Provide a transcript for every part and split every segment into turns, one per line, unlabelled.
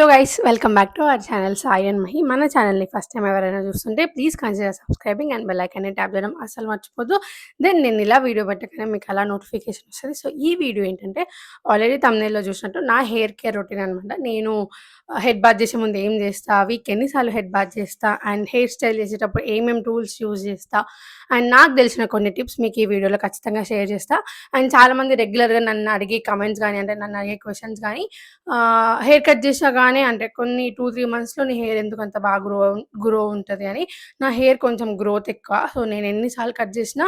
Guys welcome back to our channel Sai and Mahi. మన ఛానల్ని first time ఎవరైనా చూస్తుంటే please consider subscribing and bell ఐకాన్ని ట్యాప్ చేయడం అసలు మర్చిపోద్దు. దెన్ నేను ఇలా వీడియో పెట్టగానే మీకు అలా నోటిఫికేషన్ వస్తుంది. సో ఈ వీడియో ఏంటంటే ఆల్రెడీ తమ్నేల్లో చూసినట్టు నా హెయిర్ కేర్ రొటీన్ అనమాట. నేను హెడ్ బాత్ చేసే ముందు ఏం చేస్తా, వీక్ ఎన్నిసార్లు హెడ్ బాత్ చేస్తా, అండ్ హెయిర్ స్టైల్ చేసేటప్పుడు ఏమేమి టూల్స్ యూజ్ చేస్తా, అండ్ నాకు తెలిసిన కొన్ని టిప్స్ మీకు ఈ వీడియోలో ఖచ్చితంగా షేర్ చేస్తా. అండ్ చాలామంది రెగ్యులర్గా నన్ను అడిగే కమెంట్స్ కానీ, అంటే నన్ను అడిగే క్వశ్చన్స్ కానీ, హెయిర్ కట్ చేసినా కానీ అంటే కొన్ని 2-3 మంత్స్‌లో నీ హెయిర్ ఎందుకు అంత బాగా గ్రో ఉంటది అని. నా హెయిర్ కొంచెం గ్రోత్ ఎక్కువ. సో నేను ఎన్ని సార్లు కట్ చేసినా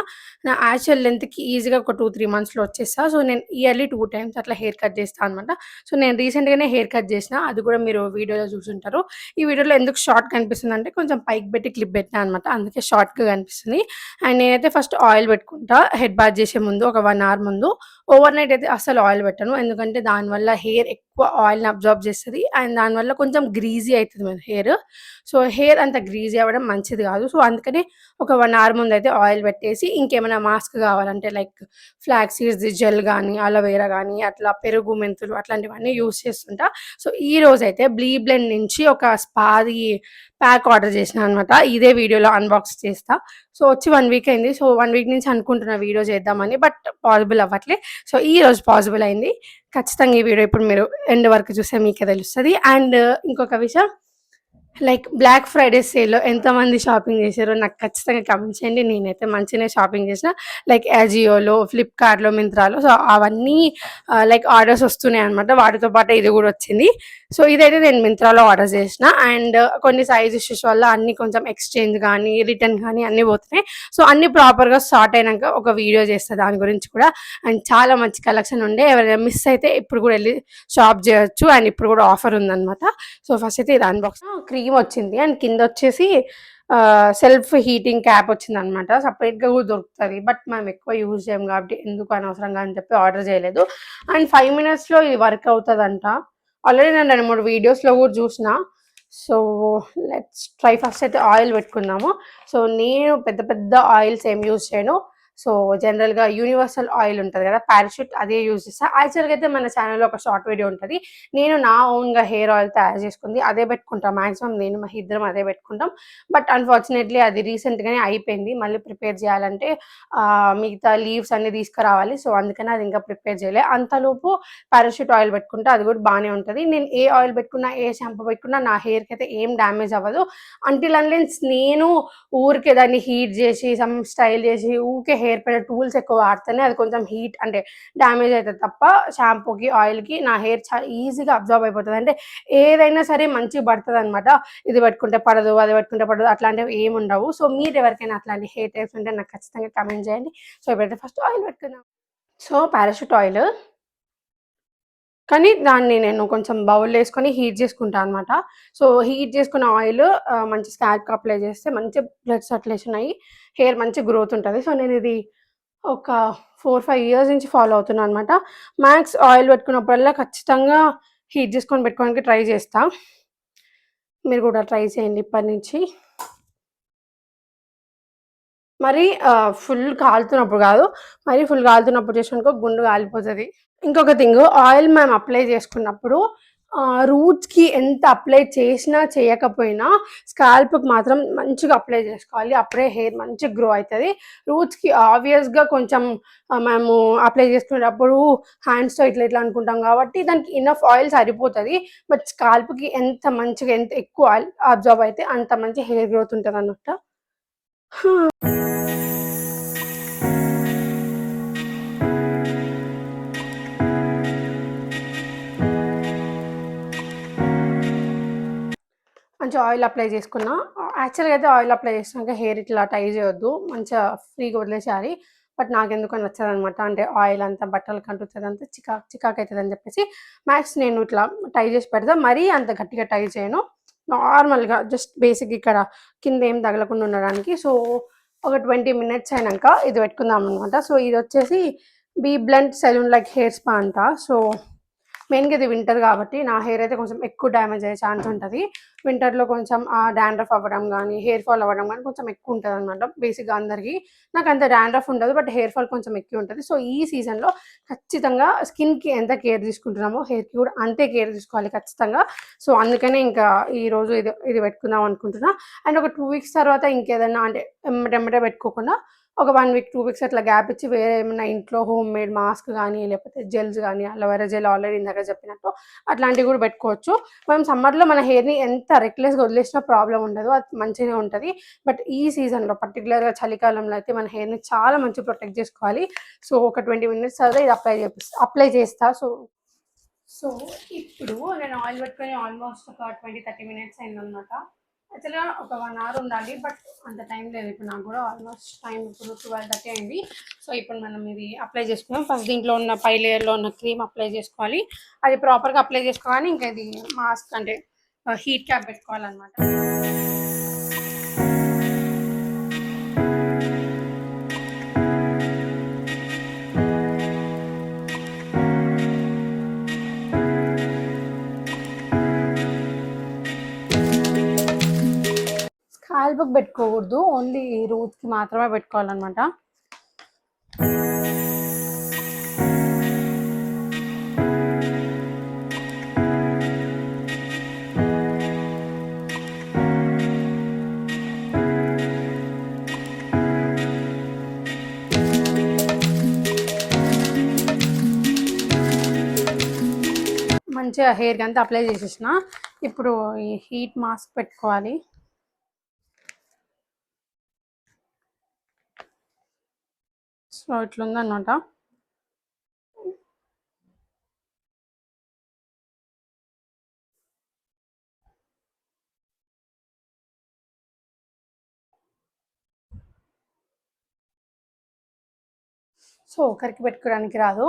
నా యాక్చువల్ లెంత్‌కి ఈజీగా ఒక 2-3 మంత్స్‌లో వచ్చేస్తా. సో నేను ఇయర్లీ 2 టైమ్స్ అట్లా హెయిర్ కట్ చేస్తా అనమాట. సో నేను రీసెంట్‌గానే హెయిర్ కట్ చేసిన. అది కూడా మీరు వీడియోలో చూసుంటారు. ఈ వీడియోలో ఎందుకు షార్ట్ కనిపిస్తుందంటే కొంచెం పైకి పెట్టి క్లిప్ పెట్టినా అనమాట. అందుకే షార్ట్‌గా కనిపిస్తుంది. అండ్ నేనైతే ఫస్ట్ ఆయిల్ పెట్టుకుంటా హెడ్ బాత్ చేసే ముందు ఒక 1 అవర్ ముందు. ఓవర్ నైట్ అయితే అస్సలు ఆయిల్ పెట్టను. ఎందుకంటే దానివల్ల హెయిర్ ఎక్కువ ఆయిల్‌ని అబ్జార్బ్ చేస్తది. అండ్ దానివల్ల కొంచెం గ్రీజీ అయితది మన హెయిర్. సో హెయిర్ అంత గ్రీజీ అవ్వడం మంచిది కాదు. సో అందుకని ఒక 1 అవర్ ముందయితే ఆయిల్ పెట్టేసి ఇంకేమైనా మాస్క్ కావాలంటే లైక్ ఫ్లాక్స్ సీడ్స్‌ది జెల్ గానీ, అలోవెరా గానీ, అట్లా పెరుగు, మెంతులు అట్లాంటివన్నీ యూజ్ చేస్తుంటా. సో ఈ రోజైతే బ్లీ బ్లెండ్ నుంచి ఒక స్పాది ప్యాక్ ఆర్డర్ చేసినా అనమాట. ఇదే వీడియోలో అన్బాక్స్ చేస్తా. సో వచ్చి 1 వీక్ అయింది. సో 1 వీక్ నుంచి అనుకుంటున్నా వీడియో చేద్దామని. బట్ పాసిబుల్ అవ్వట్లే. సో ఈరోజు పాసిబుల్ అయింది. ఖచ్చితంగా ఈ వీడియో ఇప్పుడు మీరు ఎండ్ వరకు చూస్తే మీకే తెలుస్తది. అండ్ ఇంకొక విషయం, లైక్ బ్లాక్ ఫ్రైడే సేల్‌లో ఎంతమంది షాపింగ్ చేశారో నాకు ఖచ్చితంగా కామెంట్ చేయండి. నేనైతే మంచిగానే షాపింగ్ చేసిన. లైక్ అజియోలో, ఫ్లిప్‌కార్ట్‌లో, మింత్రాలో. సో అవన్నీ లైక్ ఆర్డర్స్ వస్తున్నాయి అనమాట. వాటితో పాటు ఇది కూడా వచ్చింది. సో ఇదైతే నేను మింత్రాలో ఆర్డర్ చేసిన. అండ్ కొన్ని సైజ్ ఇష్యూస్ వల్ల అన్నీ కొంచెం ఎక్స్చేంజ్ కానీ, రిటర్న్ కానీ అన్నీ పోతున్నాయి. సో అన్నీ ప్రాపర్‌గా సార్ట్ అయినాక ఒక వీడియో చేస్తా దాని గురించి కూడా. అండ్ చాలా మంచి కలెక్షన్ ఉండే. ఎవరైనా మిస్ అయితే ఇప్పుడు కూడా వెళ్ళి షాప్ చేయొచ్చు. అండ్ ఇప్పుడు కూడా ఆఫర్ ఉందనమాట. సో ఫస్ట్ అయితే ఇది అన్బాక్స్ క్రీమ్ వచ్చింది. అండ్ కింద వచ్చేసి సెల్ఫ్ హీటింగ్ క్యాప్ వచ్చిందనమాట. సపరేట్‌గా కూడా దొరుకుతది. బట్ మనం ఎక్కువ యూజ్ చేయం కాబట్టి ఎందుకు అనవసరంగా అని చెప్పి ఆర్డర్ చేయలేదు. అండ్ 5 మినిట్స్‌లో ఇది వర్క్ అవుతదంట. ఆల్రెడీ నేను 2, 3 వీడియోస్‌లో కూడా చూసిన. So let's try. ఫస్ట్ అయితే ఆయిల్ పెట్టుకుందాము. సో నేను పెద్ద పెద్ద ఆయిల్స్ ఏం యూజ్ చేయను. సో జనరల్‌గా యూనివర్సల్ ఆయిల్ ఉంటది కదా! పారాషూట్ అదే యూజ్ చేస్తా. యాక్చువల్‌గా అయితే మన ఛానెల్‌లో ఒక షార్ట్ వీడియో ఉంటది. నేను నా ఓన్‌గా హెయిర్ ఆయిల్ తయారు చేసుకుంది. అదే పెట్టుకుంటా. మాక్సిమం నేను మహి ఇద్దరం అదే పెట్టుకుంటాం. బట్ అన్‌ఫార్చునేట్‌లీ అది రీసెంట్‌గానే అయిపోయింది. మళ్ళీ ప్రిపేర్ చేయాలంటే మిగతా లీవ్స్ అన్నీ తీసుకురావాలి. సో అందుకని అది ఇంకా ప్రిపేర్ చేయలే. అంతలోపు పారాషూట్ ఆయిల్ పెట్టుకుంటా. అది కూడా బానే ఉంటది. నేను ఏ ఆయిల్ పెట్టుకున్నా, ఏ షాంపూ పెట్టుకున్నా నా హెయిర్‌కి అయితే ఏం డ్యామేజ్ అవ్వదు. అంటిల్ అన్లెస్ నేను ఊరికే దాన్ని హీట్ చేసి, సమ్ స్టైల్ చేసి ఊకే హెయిర్ పైన టూల్స్ ఎక్కువ వాడితేనే అది కొంచెం హీట్ అంటే డ్యామేజ్ అయితది తప్ప షాంపూకి, ఆయిల్‌కి నా హెయిర్ చాలా ఈజీగా అబ్జార్బ్ అయిపోతది. అంటే ఏదైనా సరే మంచిగా పడతదనమాట. ఇది పెట్టుకుంటే పడదు, అది పెట్టుకుంటే పడదు అట్లాంటివి ఏమి ఉండవు. సో మీరు ఎవరికైనా అట్లాంటి హెయిర్ టైప్స్ ఉంటే నాకు ఖచ్చితంగా కామెంట్ చేయండి. సో ఇప్పుడైతే ఫస్ట్ ఆయిల్ పెట్టుకుందాం. సో పారాషూట్ ఆయిల్, కానీ దాన్ని నేను కొంచెం బౌల్‌లో ఏసుకొని హీట్ చేసుకుంటా అనమాట. సో హీట్ చేసుకున్న ఆయిల్ మంచి స్కాల్ప్‌కి అప్లై చేస్తే మంచి బ్లడ్ సర్క్యులేషన్ అయ్యి హెయిర్ మంచి గ్రోత్ ఉంటది. సో నేనిది ఒక 4, 5 ఇయర్స్ నుంచి ఫాలో అవుతున్నా అనమాట. మ్యాక్స్ ఆయిల్ పెట్టుకున్నప్పుడల్లా ఖచ్చితంగా హీట్ చేసుకొని పెట్టుకోవడానికి ట్రై చేస్తా. మీరు కూడా ట్రై చేయండి ఇప్పటి నుంచి. మరి ఫుల్ కాలుతున్నప్పుడు కాదు. మరీ ఫుల్ కాలుతున్నప్పుడు చేసామనుకో గుండు కాలిపోతది. ఇంకొక థింగు, ఆయిల్ మనం అప్లై చేసుకున్నప్పుడు రూట్స్‌కి ఎంత అప్లై చేసినా, చేయకపోయినా స్కాల్ప్‌కి మాత్రం మంచిగా అప్లై చేసుకోవాలి. అప్పుడే హెయిర్ మంచిగా గ్రో అయితది. రూట్స్‌కి ఆబ్వియస్‌గా కొంచెం మనము అప్లై చేసుకునేటప్పుడు హ్యాండ్స్‌తో ఇట్లా ఇట్లా అనుకుంటాం కాబట్టి దానికి ఇనఫ్ ఆయిల్ సరిపోతది. బట్ స్కాల్ప్‌కి ఎంత మంచిగా ఎంత ఎక్కువ ఆయిల్ అబ్జార్బ్ అయితే అంత మంచి హెయిర్ గ్రోత్ ఉంటదనమాట. మంచిగా ఆయిల్ అప్లై చేసుకున్నా. యాక్చువల్‌గా అయితే ఆయిల్ అప్లై చేసినాక హెయిర్ ఇట్లా టై చేయొద్దు. మంచిగా ఫ్రీగా వదిలేసేయాలి. బట్ నాకెందుకో నచ్చదనమాట. అంటే ఆయిల్ అంతా బట్టలకి అంటుతదంతా చికాకు చికాకు అయితదని చెప్పేసి మ్యాక్స్ నేను ఇట్లా టై చేసి పెడతా. మరీ అంత గట్టిగా టై చేయను. నార్మల్‌గా జస్ట్ బేసిక్ ఇక్కడ కింద ఏం తగలకుండా ఉండడానికి. సో ఒక 20 మినిట్స్ అయినంక ఇది పెట్టుకుందాం అనమాట. సో ఇదొచ్చేసి B blend salon like hair spa అంట. సో మెయిన్‌గా ఇది వింటర్ కాబట్టి నా హెయిర్ అయితే కొంచెం ఎక్కువ డ్యామేజ్ అయ్యే ఛాన్స్ ఉంటది. వింటర్‌లో కొంచెం డాండ్రఫ్ అవ్వడం గానీ, హెయిర్ ఫాల్ అవ్వడం గానీ కొంచెం ఎక్కువ ఉంటదనమాట బేసిక్‌గా అందరికి. నాకంత డాండ్రఫ్ ఉండదు. బట్ హెయిర్ ఫాల్ కొంచెం ఎక్కువ ఉంటది. సో, ఈ సీజన్‌లో ఖచ్చితంగా స్కిన్‌కి ఎంత కేర్ తీసుకుంటున్నామో హెయిర్‌కి కూడా అంతే కేర్ తీసుకోవాలి ఖచ్చితంగా. సో, అందుకనే ఇంకా ఈరోజు ఇది పెట్టుకుందాం అనుకుంటున్నా. అండ్ ఒక 2 వీక్స్ తర్వాత ఇంకేదన్నా అంటే ఎమ్మటెమ్మటే పెట్టుకోకుండా ఒక 1 వీక్, 2 వీక్స్ అట్లా గ్యాప్ ఇచ్చి వేరే ఏమన్నా ఇంట్లో హోమ్ మేడ్ మాస్క్ గానీ, లేకపోతే జెల్స్ గానీ, అలోవెరా జెల్ ఆల్రెడీ ఇందాక చెప్పినట్టు అట్లాంటివి గూడా పెట్టుకోవచ్చు. మనం సమ్మర్‌లో మన హెయిర్‌ని ఎంత రెక్లెస్‌గా వదిలేసినా ప్రాబ్లమ్ ఉండదు. అది మంచిగానే ఉంటది. బట్ ఈ సీజన్‌లో పర్టిక్యులర్‌గా చలికాలంలో అయితే మన హెయిర్‌ని చాలా మంచిగా ప్రొటెక్ట్ జేసుకోవాలి. సో, ఒక 20 మినిట్స్ తర్వాత ఇది అప్లై చేస్తా. సో, ఇప్పుడు నేను ఆయిల్ పెట్టుకొని ఆల్మోస్ట్ ఒక 20, 30 మినిట్స్ అయిందనమాట. యాక్చువల్‌గా ఒక 1 అవర్ ఉండాలి. బట్ అంత టైం లేదు ఇప్పుడు నాకు గూడా. ఆల్మోస్ట్ టైం ఇప్పుడు 12:30 అయింది. సో, ఇప్పుడు మనం ఇది అప్లై చేసుకుందాం. ఫస్ట్ దీంట్లో ఉన్న పై లేయర్‌లో ఉన్న క్రీమ్ అప్లై చేసుకోవాలి. అది ప్రాపర్‌గా అప్లై చేసుకోగానే ఇంకా ఇది మాస్క్ అంటే హీట్ క్యాప్ పెట్టుకోవాలనమాట. స్కాల్ప్‌కి పెట్టుకోకూడదు. ఓన్లీ రూట్స్‌కి మాత్రమే పెట్టుకోవాలనమాట. మంచిగా హెయిర్‌కి అంతా అప్లై చేసేసిన. ఇప్పుడు ఈ హీట్ మాస్క్ పెట్టుకోవాలి. సో, ఇట్లుందనమాట. సో, ఒకరికి పెట్టుకోవడానికి రాదు.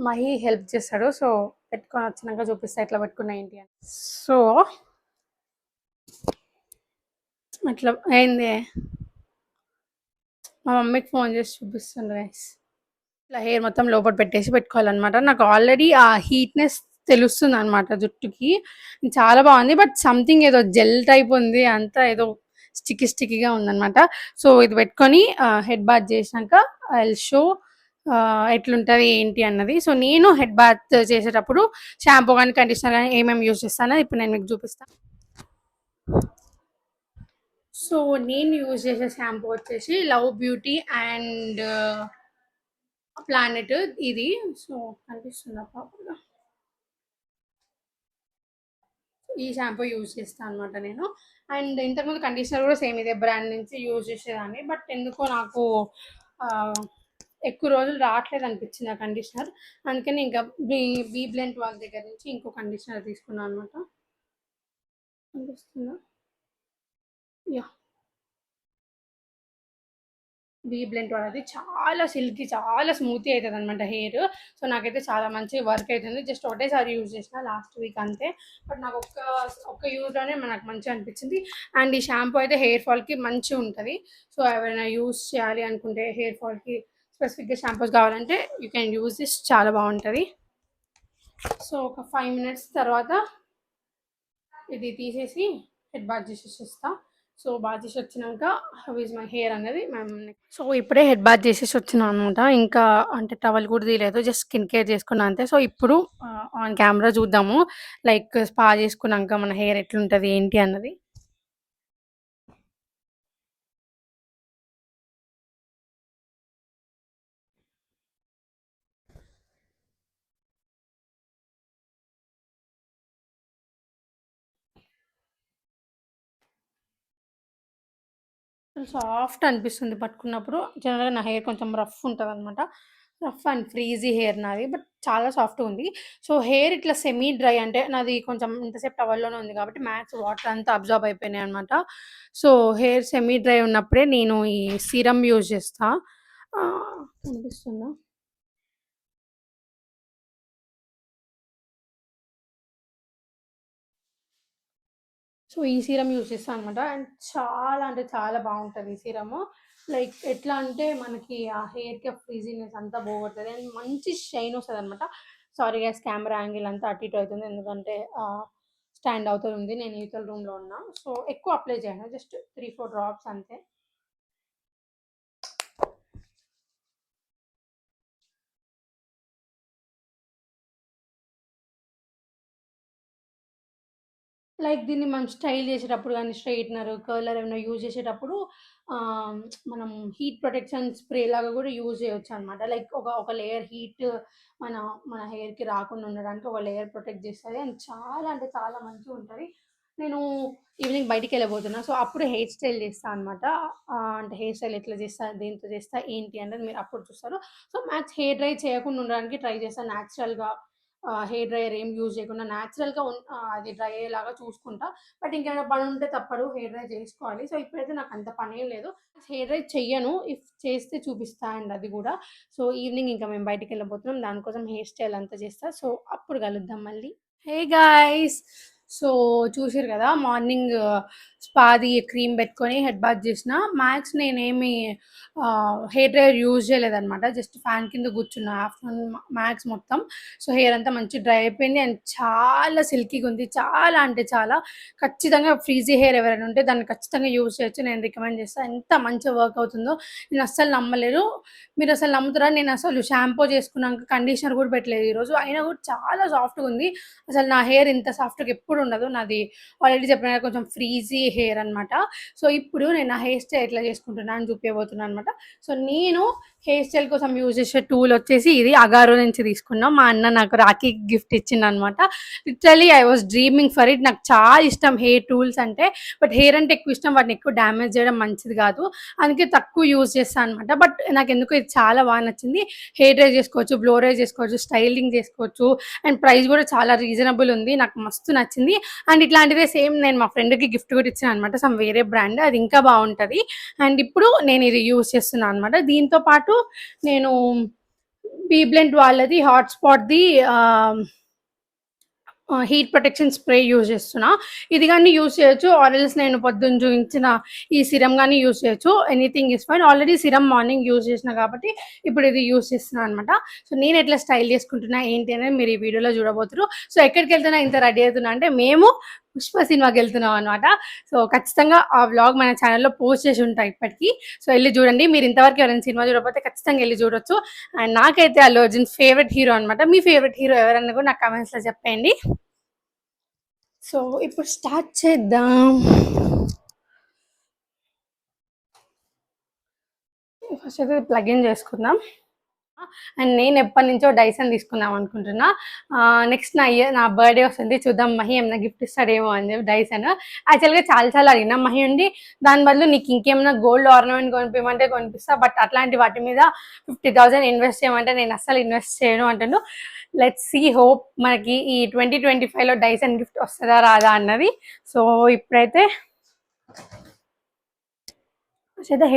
మహి హెల్ప్ చేస్తాడు. సో, పెట్టుకొని వచ్చినాక చూపిస్తా ఎట్లా పెట్టుకున్నా ఏంటి అని. సో, అట్లా అయింది. మా మమ్మీకి ఫోన్ చేసి చూపిస్తుండు గైస్. ఇట్లా హెయిర్ మొత్తం లోపల పెట్టేసి పెట్టుకోవాలనమాట. నాకు ఆల్రెడీ ఆ హీట్‌నెస్ తెలుస్తుందనమాట జుట్టుకి. చాలా బాగుంది. బట్ సంథింగ్ ఏదో జెల్ టైప్ ఉంది. అంతా ఏదో స్టిక్కీగా ఉందనమాట. సో, ఇది పెట్టుకొని హెడ్ బాత్ చేసినాక ఐ విల్ షో ఎట్లుంటది ఏంటి అన్నది. సో, నేను హెడ్ బాత్ చేసేటప్పుడు షాంపూ గానీ, కండిషనర్ గానీ ఏమేమి యూజ్ చేస్తానో ఇప్పుడు నేను మీకు చూపిస్తా. సో, నేను యూజ్ చేసే షాంపూ వచ్చేసి లవ్ బ్యూటీ అండ్ ప్లానెట్ ఇది. సో, కనిపిస్తుందా ప్రాపర్‌గా? ఈ షాంపూ యూజ్ చేస్తాను అనమాట నేను. అండ్ ఇంతకుముందు కండిషనర్ కూడా సేమ్ ఇదే బ్రాండ్ నుంచి యూజ్ చేసేదాన్ని. బట్ ఎందుకో నాకు ఎక్కువ రోజులు రావట్లేదు అనిపించింది ఆ కండిషనర్. అందుకని ఇంకా బీ బ్లెంట్ వాళ్ళ దగ్గర నుంచి ఇంకో కండిషనర్ తీసుకున్నాను అనమాట. కనిపిస్తుందా? యాహ్! బీ బ్లెంట్ వాళ్ళది చాలా సిల్కీ, చాలా స్మూతీ అవుతుందనమాట హెయిర్. సో, నాకైతే చాలా మంచి వర్క్ అవుతుంది. జస్ట్ ఒకటేసారి యూజ్ చేసిన లాస్ట్ వీక్ అంతే. బట్ నాకు ఒక్క యూజ్‌లోనే నాకు మంచిగా అనిపించింది. అండ్ ఈ షాంపూ అయితే హెయిర్ ఫాల్‌కి మంచిగా ఉంటుంది. సో, ఎవరైనా యూజ్ చేయాలి అనుకుంటే హెయిర్ ఫాల్‌కి స్పెసిఫిక్‌గా షాంపూస్ కావాలంటే యూ కెన్ యూజ్ దిస్. చాలా బాగుంటుంది. సో, ఒక 5 మినిట్స్ తర్వాత ఇది తీసేసి హెడ్ బాత్ చేసేసిస్తా. సో, బాత్ చేసి వచ్చినాక హౌ ఈజ్ మై హెయిర్ అనేది మనం సో, ఇప్పుడే హెడ్ బాత్ చేసేసి వచ్చినా అనమాట. ఇంకా అంటే టవల్ కూడా తీయలేదు. జస్ట్ స్కిన్ కేర్ చేసుకున్నా అంతే. సో, ఇప్పుడు ఆన్ కెమెరా చూద్దాము. లైక్ స్పా చేసుకున్నాక మన హెయిర్ ఎట్లుంటది ఏంటి అన్నది. సాఫ్ట్ అనిపిస్తుంది పట్టుకున్నప్పుడు. జనరల్‌గా నా హెయిర్ కొంచెం రఫ్ ఉంటదనమాట. రఫ్ అండ్ ఫ్రీజీ హెయిర్ నాది. బట్ చాలా సాఫ్ట్‌గా ఉంది. సో, హెయిర్ ఇట్లా సెమీ డ్రై అంటే నాది కొంచెం ఇంతసేపు టవల్‌లోనే ఉంది కాబట్టి మ్యాక్స్ వాటర్ అంతా అబ్జార్బ్ అయిపోయినాయనమాట. సో, హెయిర్ సెమీ డ్రై ఉన్నప్పుడే నేను ఈ సీరమ్ యూజ్ చేస్తా. కనిపిస్తుందా? సో, ఈ సీరమ్ యూజ్ చేస్తా అనమాట. అండ్ చాలా అంటే చాలా బావుంటది ఈ సీరము. లైక్ ఎట్లా అంటే మనకి ఆ హెయిర్‌కి ఆ ఫ్రీజీనెస్ అంతా పోగొడతది. అండ్ మంచి షైన్ వస్తదనమాట. సారీ గైస్, కెమెరా యాంగిల్ అంతా అటు ఇటు అవుతుంది ఎందుకంటే స్టాండ్ అవుతుంది. నేను యూతల్ రూమ్లో ఉన్నా. సో ఎక్కువ అప్లై చేయను, జస్ట్ 3-4 డ్రాప్స్ అంతే. లైక్ దీన్ని మనం స్టైల్ చేసేటప్పుడు కానీ, స్ట్రెయిట్నర్, కర్లర్ ఏమైనా యూజ్ చేసేటప్పుడు మనం హీట్ ప్రొటెక్షన్ స్ప్రే లాగా కూడా యూజ్ చేయొచ్చు అనమాట. లైక్ ఒక లేయర్ హీట్ మన మన హెయిర్కి రాకుండా ఉండడానికి ఒక లేయర్ ప్రొటెక్ట్ చేస్తుంది. అండ్ చాలా అంటే చాలా మంచిగా ఉంటుంది. నేను ఈవినింగ్ బయటికి వెళ్ళబోతున్నా, సో అప్పుడు హెయిర్ స్టైల్ చేస్తాను అనమాట. అంటే హెయిర్ స్టైల్ ఎట్లా చేస్తా, దేంతో చేస్తా ఏంటి అనేది మీరు అప్పుడు చూస్తారు. సో మ్యాక్స్ హెయిర్ డ్రై చేయకుండా ఉండడానికి ట్రై చేస్తాను. న్యాచురల్గా హెయిర్ డ్రైయర్ ఏం యూజ్ చేయకుండా న్యాచురల్గా అది డ్రై అయ్యేలాగా చూసుకుంటా. బట్ ఇంకేమైనా పని ఉంటే తప్పదు, హెయిర్ డ్రై చేసుకోవాలి. సో ఇప్పుడైతే నాకు అంత పని ఏం లేదు, హెయిర్ డ్రై చెయ్యను. ఇఫ్ చేస్తే చూపిస్తా అండ్ అది కూడా. సో ఈవినింగ్ ఇంకా మేము బయటికి వెళ్ళబోతున్నాం, దానికోసం హెయిర్ స్టైల్ అంతా చేస్తా. సో అప్పుడు కలుద్దాం మళ్ళీ. హే గాయ్స్, సో చూసారు కదా మార్నింగ్ స్పాది క్రీమ్ పెట్టుకొని హెడ్ బాత్ చేసిన. మ్యాక్స్ నేనేమి హెయిర్ డ్రైయర్ యూజ్ చేయలేదన్నమాట, జస్ట్ ఫ్యాన్ కింద కూర్చున్నా ఆఫ్టర్నూన్ మ్యాక్స్ మొత్తం. సో హెయిర్ అంతా మంచి డ్రై అయిపోయింది అండ్ చాలా సిల్కీగా ఉంది, చాలా అంటే చాలా. ఖచ్చితంగా ఫ్రీజీ హెయిర్ ఎవరైనా ఉంటే దాన్ని ఖచ్చితంగా యూజ్ చేయొచ్చు, నేను రికమెండ్ చేస్తాను. ఎంత మంచిగా వర్క్ అవుతుందో నేను అస్సలు నమ్మలేరు. మీరు అసలు నమ్ముతారా, నేను అసలు షాంపూ చేసుకున్నాక కండిషనర్ కూడా పెట్టలేదు ఈరోజు, అయినా కూడా చాలా సాఫ్ట్గా ఉంది. అసలు నా హెయిర్ ఇంత సాఫ్ట్గా ఎప్పుడు ఉండదు. నాది ఆల్రెడీ చెప్పిన కొంచెం ఫ్రీజీ హెయిర్ అనమాట. సో ఇప్పుడు నేను నా హెయిర్ స్టైల్ ఎట్లా చేసుకుంటున్నా అని చూపించబోతున్నాను అనమాట. సో నేను హెయిర్ స్టైల్ కోసం యూజ్ చేసే టూల్ వచ్చేసి ఇది అగారో నుంచి తీసుకున్నాం. మా అన్న నాకు రాఖీ గిఫ్ట్ ఇచ్చింది అనమాట. Literally I was dreaming for it. నాకు చాలా ఇష్టం హెయిర్ టూల్స్ అంటే, బట్ హెయిర్ అంటే ఎక్కువ ఇష్టం, వాటిని ఎక్కువ డ్యామేజ్ చేయడం మంచిది కాదు, అందుకే తక్కువ యూజ్ చేస్తాను అనమాట. బట్ నాకు ఎందుకు ఇది చాలా బాగా నచ్చింది. హెయిర్ డ్రై చేసుకోవచ్చు, బ్లో డ్రై చేసుకోవచ్చు, స్టైలింగ్ చేసుకోవచ్చు, అండ్ ప్రైస్ కూడా చాలా రీజనబుల్ ఉంది. నాకు మస్తు నచ్చింది. అండ్ ఇట్లాంటిదే సేమ్ నేను మా ఫ్రెండ్కి గిఫ్ట్ కూడా ఇచ్చాను అనమాట, సమ్ వేరే బ్రాండ్, అది ఇంకా బాగుంటుంది. అండ్ ఇప్పుడు నేను ఇది యూజ్ చేస్తున్నాను అనమాట. దీంతో పాటు నేను బీబ్లెంట్ వాళ్ళది హాట్స్పాట్ది హీట్ ప్రొటెక్షన్ స్ప్రే యూజ్ చేస్తున్నా. ఇది కానీ యూజ్ చేయొచ్చు, ఆర్ఎల్స్ నేను పొద్దున్న చూపించిన ఈ సిరం కానీ యూజ్ చేయొచ్చు. Anything is fine. Already serum morning use చేసిన కాబట్టి ఇప్పుడు ఇది యూజ్ చేస్తున్నాను అనమాట. సో నేను ఎట్లా స్టైల్ చేసుకుంటున్నా ఏంటి అనేది మీరు ఈ వీడియోలో చూడబోతున్నారు. సో ఎక్కడికి వెళ్తున్నా ఇంత రెడీ అవుతున్నా అంటే మేము పుష్ప సినిమాకి వెళ్తున్నాం అనమాట. సో ఖచ్చితంగా ఆ వ్లాగ్ మన ఛానల్లో పోస్ట్ చేసి ఉంటాయి ఇప్పటికీ. సో వెళ్ళి చూడండి. మీరు ఇంతవరకు ఎవరైనా సినిమా చూడకపోతే ఖచ్చితంగా వెళ్ళి చూడొచ్చు. అండ్ నాకైతే అల్లు అర్జున్ ఫేవరెట్ హీరో అనమాట. మీ ఫేవరెట్ హీరో ఎవరన్నా కూడా నాకు కమెంట్స్లో చెప్పండి. సో ఇప్పుడు స్టార్ట్ చేద్దాం. ఫస్ట్ అయితే ప్లగ్ ఇన్ చేసుకుందాం. అండ్ నేను ఎప్పటి నుంచో డైసన్ తీసుకుందాం అనుకుంటున్నా. నెక్స్ట్ నా బర్త్డే వస్తుంది, చూద్దాం మహి ఏమైనా గిఫ్ట్ ఇస్తాడేమో అని చెప్పి డైసన్. యాక్చువల్గా చాలా అడిగినా మహి ఉండి, దాని బదులు నీకు ఇంకేమైనా గోల్డ్ ఆర్నమెంట్ కొనిపించమంటే కొనిపిస్తా, బట్ అట్లాంటి వాటి మీద 50,000 ఇన్వెస్ట్ చేయమంటే నేను అస్సలు ఇన్వెస్ట్ చేయను అంటాను. లెట్స్ సీ, హోప్ మనకి ఈ 2025లో డైసన్ గిఫ్ట్ వస్తుందా రాదా అన్నది. సో ఇప్పుడైతే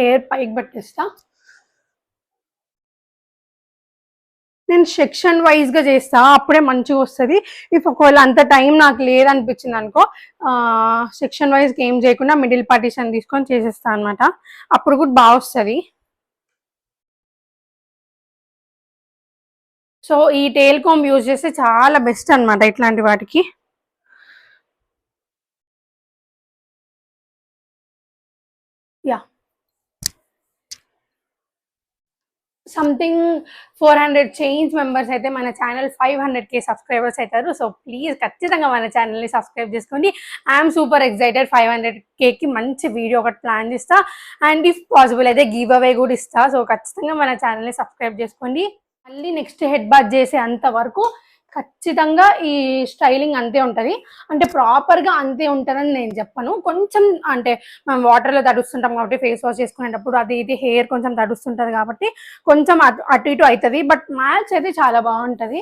హెయిర్ పైకి పట్టిస్తా. నేను సెక్షన్ వైజ్గా చేస్తా, అప్పుడే మంచిగా వస్తుంది. ఇఫ్ ఒకవేళ అంత టైం నాకు లేదనిపించింది అనుకో, సెక్షన్ వైజ్గా ఏం చేయకుండా మిడిల్ పార్టీషన్ తీసుకొని చేసేస్తా అనమాట, అప్పుడు కూడా బాగా వస్తుంది. సో ఈ టేల్ కాంబ్ యూజ్ చేస్తే చాలా బెస్ట్ అనమాట ఇట్లాంటి వాటికి. యా, సంథింగ్ 400 చేంజ్ మెంబర్స్ అయితే మన ఛానల్ 500K సబ్స్క్రైబర్స్ అవుతారు. సో ప్లీజ్ ఖచ్చితంగా మన ఛానల్ని సబ్స్క్రైబ్ చేసుకోండి. I'm super excited. 500Kకి మంచి వీడియో ఒకటి ప్లాన్ చేస్తా, అండ్ ఇఫ్ పాసిబుల్ అయితే గివ్ అవే కూడా ఇస్తా. సో ఖచ్చితంగా మన ఛానల్ని సబ్స్క్రైబ్ చేసుకోండి. మళ్ళీ నెక్స్ట్ హెడ్ బాత్ చేసే అంతవరకు ఖచ్చితంగా ఈ స్టైలింగ్ అంతే ఉంటుంది. అంటే ప్రాపర్గా అంతే ఉంటుందని నేను చెప్పను, కొంచెం అంటే మనం వాటర్లో తడుస్తుంటాం కాబట్టి ఫేస్ వాష్ చేసుకునేటప్పుడు అది ఇది హెయిర్ కొంచెం తడుస్తుంటుంది కాబట్టి కొంచెం అటు ఇటు అవుతుంది, బట్ మ్యాచ్ అయితే చాలా బాగుంటుంది.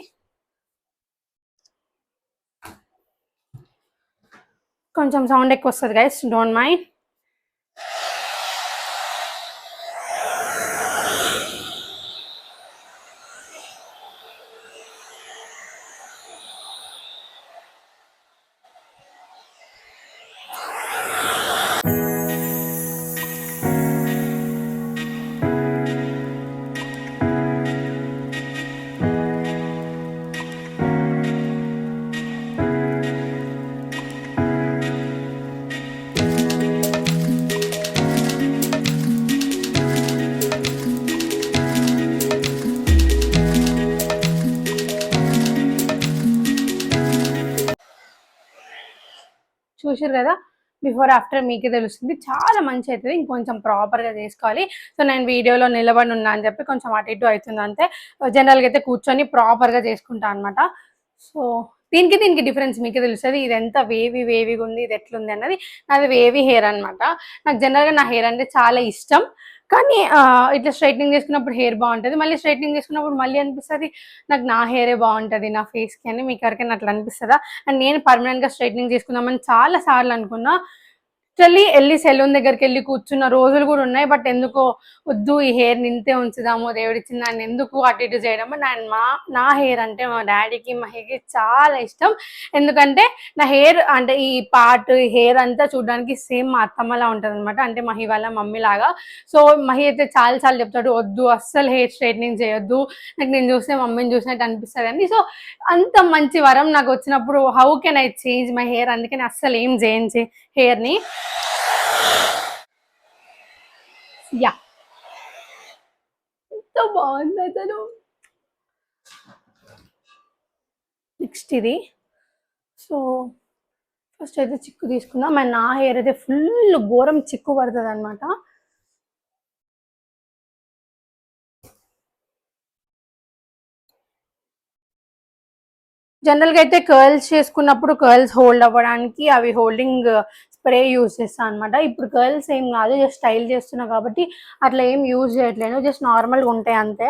కొంచెం సౌండ్ ఎక్కువ వస్తుంది గైస్, డోంట్ మైండ్. చూసారు కదా, బిఫోర్ ఆఫ్టర్ మీకే తెలుస్తుంది. చాలా మంచి అవుతుంది. ఇంకొంచెం ప్రాపర్గా చేసుకోవాలి. సో నేను వీడియోలో నిలబడి ఉన్నా అని చెప్పి కొంచెం అటు ఇటు అవుతుంది అంతే. జనరల్గా అయితే కూర్చొని ప్రాపర్గా చేసుకుంటాను అనమాట. సో దీనికి డిఫరెన్స్ మీకే తెలుస్తుంది. ఇది ఎంత వేవిగా ఉంది, ఇది ఎట్లుంది అన్నది. నాది వేవీ హెయిర్ అనమాట. నాకు జనరల్గా నా హెయిర్ అంటే చాలా ఇష్టం. కానీ ఇట్లా స్ట్రైట్నింగ్ చేసుకున్నప్పుడు హెయిర్ బాగుంటుంది, మళ్ళీ స్ట్రైట్నింగ్ చేసుకున్నప్పుడు మళ్ళీ అనిపిస్తుంది నాకు నా హెయిరే బాగుంటుంది నా ఫేస్కి అని. మీకు ఎవరికైనా అట్లా అనిపిస్తుందా? అండ్ నేను పర్మనెంట్గా స్ట్రైట్నింగ్ చేసుకుందామని చాలా సార్లు అనుకున్నా. వెళ్ళి సెలూన్ దగ్గరికి వెళ్ళి కూర్చున్న రోజులు కూడా ఉన్నాయి. బట్ ఎందుకో వద్దు, ఈ హెయిర్ నింతే ఉంచుదాము, దేవుడిచ్చిన దాన్ని ఎందుకు అటు ఇటు చేయడం. నా హెయిర్ అంటే మా డాడీకి మహికి చాలా ఇష్టం. ఎందుకంటే నా హెయిర్ అంటే ఈ పార్ట్ హెయిర్ అంతా చూడడానికి సేమ్ మా అత్తమ్మలా ఉంటుంది అనమాట, అంటే మహి వాళ్ళ మమ్మీ లాగా. సో మహి అయితే చాలా చెప్తాడు, వద్దు అస్సలు హెయిర్ స్ట్రైట్నింగ్ చేయొద్దు, నాకు నేను చూస్తే మమ్మీని చూసినట్టు అనిపిస్తుంది అని. సో అంత మంచి వరం నాకు వచ్చినప్పుడు how can I change my hair? అందుకని అస్సలు ఏం చేయించి హెయిర్ని. యా, ఎంత బాగుంది అసలు. నెక్స్ట్ ఇది. సో ఫస్ట్ అయితే చిక్కు తీసుకుందాం. అండ్ నా హెయిర్ అయితే ఫుల్ ఘోరం చిక్కు పడుతుంది అనమాట. జనరల్గా అయితే కర్ల్స్ చేసుకున్నప్పుడు కర్ల్స్ హోల్డ్ అవ్వడానికి అవి హోల్డింగ్ స్ప్రే యూజ్ చేస్తాను అనమాట. ఇప్పుడు కర్ల్స్ ఏం కాదు, జస్ట్ స్టైల్ చేస్తున్నా కాబట్టి అట్లా ఏం యూజ్ చేయట్లేదు, జస్ట్ నార్మల్గా ఉంటాయి అంతే.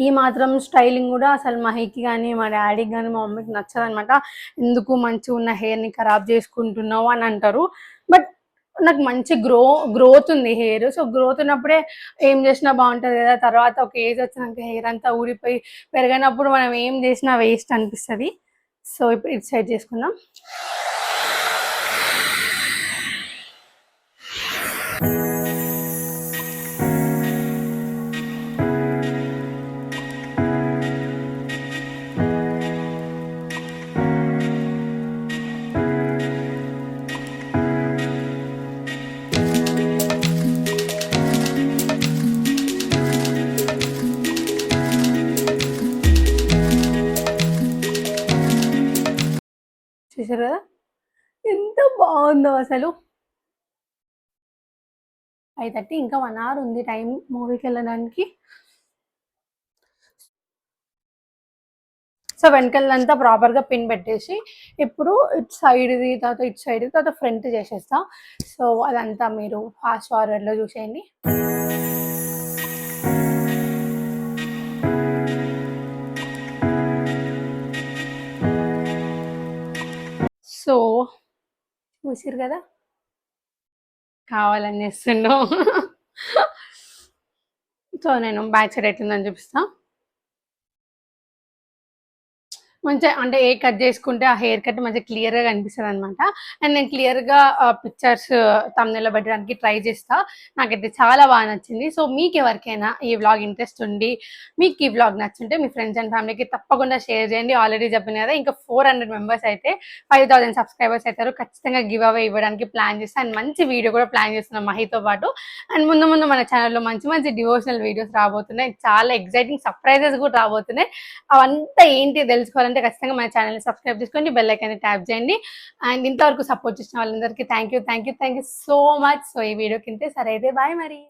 ఈ మాత్రం స్టైలింగ్ కూడా అసలు మహికి కానీ మా డాడీకి కానీ మా మమ్మీకి నచ్చదు అనమాట. ఎందుకు మంచిగా ఉన్న హెయిర్ని ఖరాబ్ చేసుకుంటున్నావు అని అంటారు. బట్ నాకు మంచి గ్రోత్ ఉంది హెయిర్. సో గ్రోత్ ఉన్నప్పుడే ఏం చేసినా బాగుంటుంది కదా. తర్వాత ఒక ఏజ్ వచ్చినాక హెయిర్ అంతా ఊడిపోయి పెరగనప్పుడు మనం ఏం చేసినా వేస్ట్ అనిపిస్తుంది. సో ఇప్పుడు ఇది సెట్ చేసుకుందాం. చూసారు కదా ఎంత బాగుందో అసలు. 5:30, ఇంకా 1 hour ఉంది టైం మూవీకి వెళ్ళడానికి. సో వెనకాలంతా ప్రాపర్గా పిన్ పెట్టేసి ఇప్పుడు ఇటు సైడ్ది తర్వాత ఫ్రంట్ చేసేస్తా. సో అదంతా మీరు ఫాస్ట్ ఫార్వర్డ్లో చూసేయండి. సో చూసిరు కదా, కావాలని చేస్తున్నావు. సో నేను బ్యాక్ సైడ్ ఎట్లుందని చూపిస్తాను. మంచిగా అంటే ఏ కట్ చేసుకుంటే ఆ హెయిర్ కట్ మంచిగా క్లియర్గా కనిపిస్తుంది అనమాట. అండ్ నేను క్లియర్గా పిక్చర్స్ తమ్నెల్లో పెట్టడానికి ట్రై చేస్తా. నాకైతే చాలా బాగా నచ్చింది. సో మీకు ఎవరికైనా ఈ వ్లాగ్ ఇంట్రెస్ట్ ఉండి మీకు ఈ వ్లాగ్ నచ్చుంటే మీ ఫ్రెండ్స్ అండ్ ఫ్యామిలీకి తప్పకుండా షేర్ చేయండి. ఆల్రెడీ చెప్పిన కదా, ఇంకా 400 మెంబర్స్ అయితే 5000 సబ్స్క్రైబర్స్ అవుతారు. ఖచ్చితంగా గివ్ అవే ఇవ్వడానికి ప్లాన్ చేస్తాను. అండ్ మంచి వీడియో కూడా ప్లాన్ చేస్తున్నాం మహితో పాటు. అండ్ ముందు మన ఛానల్లో మంచి డివోషనల్ వీడియోస్ రాబోతున్నాయి. చాలా ఎగ్జైటింగ్ సర్ప్రైజెస్ కూడా రాబోతున్నాయి. అవంతా ఏంటి తెలుసుకోవాలంటే ఖచ్చితంగా మన ఛానల్ని సబ్స్క్రైబ్ చేసుకోండి, బెల్ ఐకాన్ని ట్యాప్ చేయండి. అండ్ ఇంతవరకు సపోర్ట్ చేసిన వాళ్ళందరికీ thank you so much. So ఈ వీడియోకి ఇంతే, సరే అయితే బాయ్ మరి.